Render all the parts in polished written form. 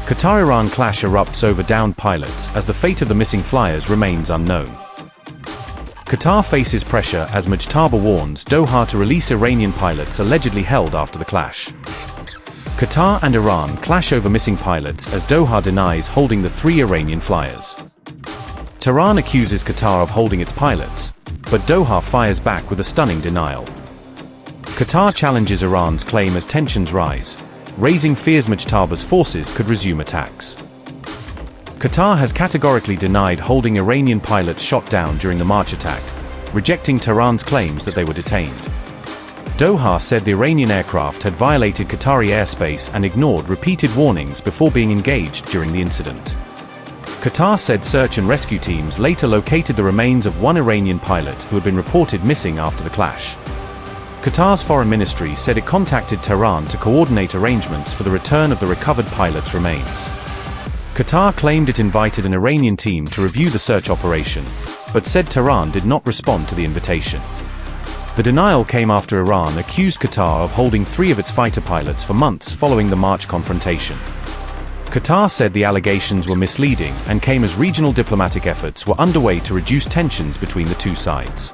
Qatar-Iran clash erupts over downed pilots as the fate of the missing flyers remains unknown. Qatar faces pressure as Mojtaba warns Doha to release Iranian pilots allegedly held after the clash. Qatar and Iran clash over missing pilots as Doha denies holding the 3 Iranian flyers. Tehran accuses Qatar of holding its pilots, but Doha fires back with a stunning denial. Qatar challenges Iran's claim as tensions rise, raising fears Mojtaba's forces could resume attacks. Qatar has categorically denied holding Iranian pilots shot down during the March attack, rejecting Tehran's claims that they were detained. Doha said the Iranian aircraft had violated Qatari airspace and ignored repeated warnings before being engaged during the incident. Qatar said search and rescue teams later located the remains of 1 Iranian pilot who had been reported missing after the clash. Qatar's foreign ministry said it contacted Tehran to coordinate arrangements for the return of the recovered pilot's remains. Qatar claimed it invited an Iranian team to review the search operation, but said Tehran did not respond to the invitation. The denial came after Iran accused Qatar of holding 3 of its fighter pilots for months following the March confrontation. Qatar said the allegations were misleading and came as regional diplomatic efforts were underway to reduce tensions between the 2 sides.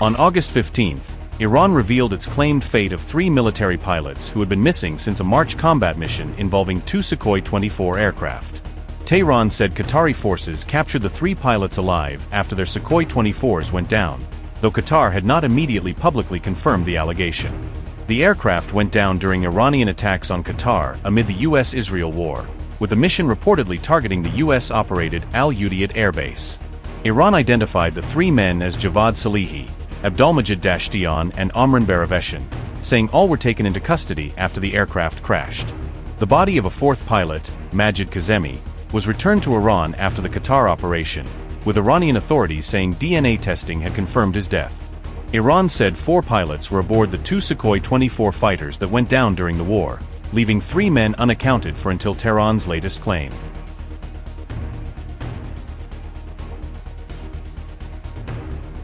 On August 15, Iran revealed its claimed fate of 3 military pilots who had been missing since a March combat mission involving 2 Sukhoi 24 aircraft. Tehran said Qatari forces captured the 3 pilots alive after their Sukhoi 24s went down, though Qatar had not immediately publicly confirmed the allegation. The aircraft went down during Iranian attacks on Qatar amid the US-Israel war, with the mission reportedly targeting the US-operated Al-Udeid Air Base. Iran identified the 3 men as Javad Salehi, Abdulmajid Dashtian and Amran Baraveshan, saying all were taken into custody after the aircraft crashed. The body of a 4th pilot, Majid Kazemi, was returned to Iran after the Qatar operation, with Iranian authorities saying DNA testing had confirmed his death. Iran said 4 pilots were aboard the 2 Sukhoi 24 fighters that went down during the war, leaving 3 men unaccounted for until Tehran's latest claim.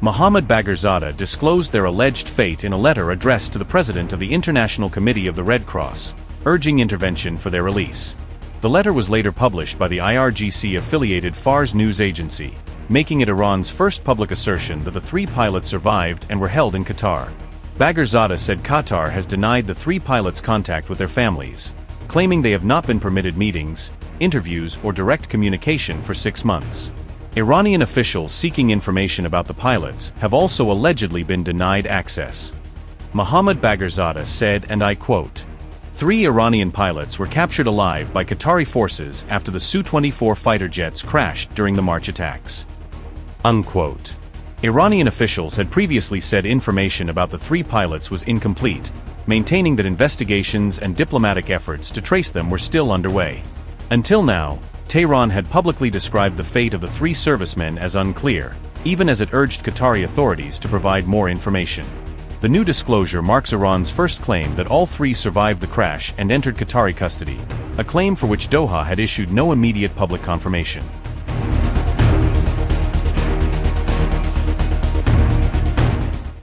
Mohammad Bagherzadeh disclosed their alleged fate in a letter addressed to the president of the International Committee of the Red Cross, urging intervention for their release. The letter was later published by the IRGC-affiliated Fars news agency, making it Iran's first public assertion that the 3 pilots survived and were held in Qatar. Bagherzadeh said Qatar has denied the 3 pilots contact with their families, claiming they have not been permitted meetings, interviews or direct communication for 6 months. Iranian officials seeking information about the pilots have also allegedly been denied access. Mohammad Bagherzadeh said, and I quote, 3 Iranian pilots were captured alive by Qatari forces after the Su-24 fighter jets crashed during the March attacks. Unquote. Iranian officials had previously said information about the 3 pilots was incomplete, maintaining that investigations and diplomatic efforts to trace them were still underway. Until now, Tehran had publicly described the fate of the 3 servicemen as unclear, even as it urged Qatari authorities to provide more information. The new disclosure marks Iran's first claim that all 3 survived the crash and entered Qatari custody, a claim for which Doha had issued no immediate public confirmation.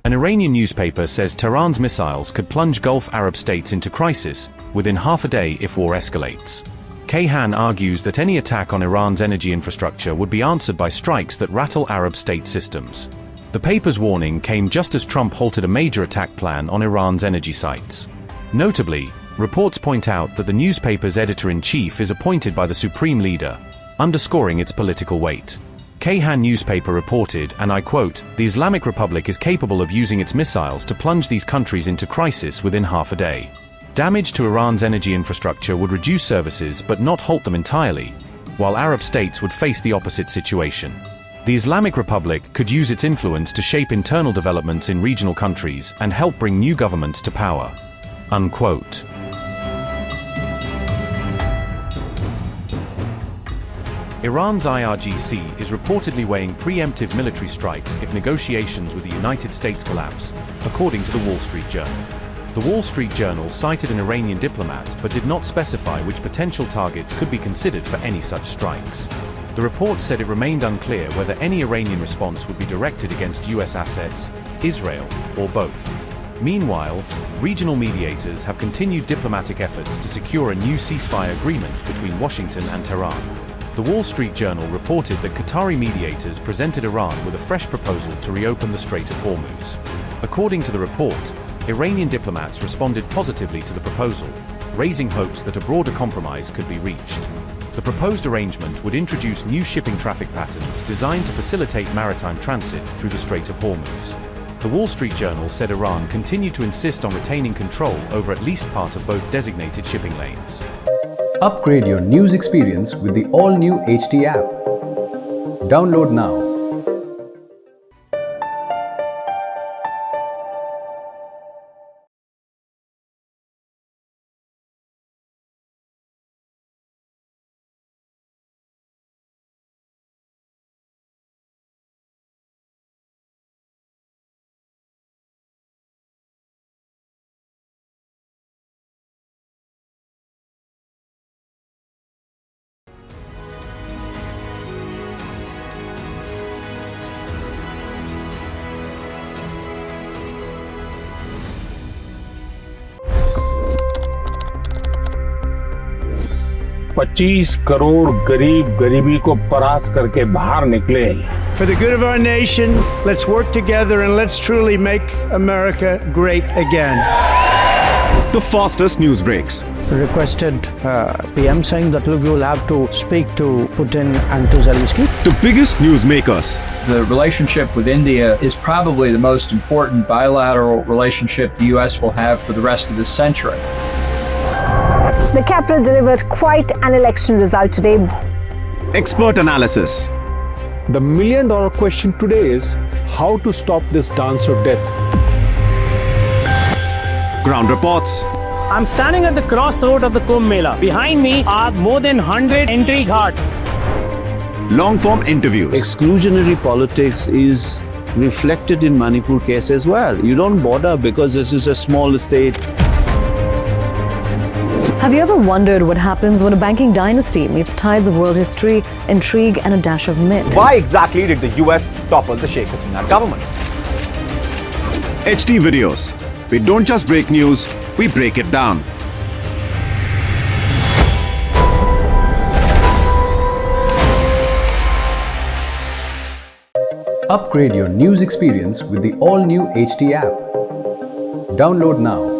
An Iranian newspaper says Tehran's missiles could plunge Gulf Arab states into crisis within half a day if war escalates. Kayhan argues that any attack on Iran's energy infrastructure would be answered by strikes that rattle Arab state systems. The paper's warning came just as Trump halted a major attack plan on Iran's energy sites. Notably, reports point out that the newspaper's editor-in-chief is appointed by the supreme leader, underscoring its political weight. Kayhan newspaper reported, and I quote, "The Islamic Republic is capable of using its missiles to plunge these countries into crisis within half a day. Damage to Iran's energy infrastructure would reduce services but not halt them entirely, while Arab states would face the opposite situation. The Islamic Republic could use its influence to shape internal developments in regional countries and help bring new governments to power." Unquote. Iran's IRGC is reportedly weighing preemptive military strikes if negotiations with the United States collapse, according to the Wall Street Journal. The Wall Street Journal cited an Iranian diplomat but did not specify which potential targets could be considered for any such strikes. The report said it remained unclear whether any Iranian response would be directed against US assets, Israel, or both. Meanwhile, regional mediators have continued diplomatic efforts to secure a new ceasefire agreement between Washington and Tehran. The Wall Street Journal reported that Qatari mediators presented Iran with a fresh proposal to reopen the Strait of Hormuz. According to the report, Iranian diplomats responded positively to the proposal, raising hopes that a broader compromise could be reached. The proposed arrangement would introduce new shipping traffic patterns designed to facilitate maritime transit through the Strait of Hormuz. The Wall Street Journal said Iran continued to insist on retaining control over at least part of both designated shipping lanes. Upgrade your news experience with the all-new HT app. Download now. $25 crore गरीब गरीबी को परास्त करके बाहर निकले। For the good of our nation, let's work together and let's truly make America great again. The fastest news breaks. Requested PM saying that look, you will have to speak to Putin and to Zelensky. The biggest newsmakers. The relationship with India is probably the most important bilateral relationship the US will have for the rest of this century. The capital delivered quite an election result today. Expert analysis. The million-dollar question today is how to stop this dance of death. Ground reports. I'm standing at the crossroad of the Kumbh Mela. Behind me are more than 100 entry ghats. Long-form interviews. Exclusionary politics is reflected in Manipur case as well. You don't bother because this is a small state. Have you ever wondered what happens when a banking dynasty meets tides of world history, intrigue, and a dash of myth? Why exactly did the US topple the Sheikh Hasina government? HT videos. We don't just break news, we break it down. Upgrade your news experience with the all-new HT app. Download now.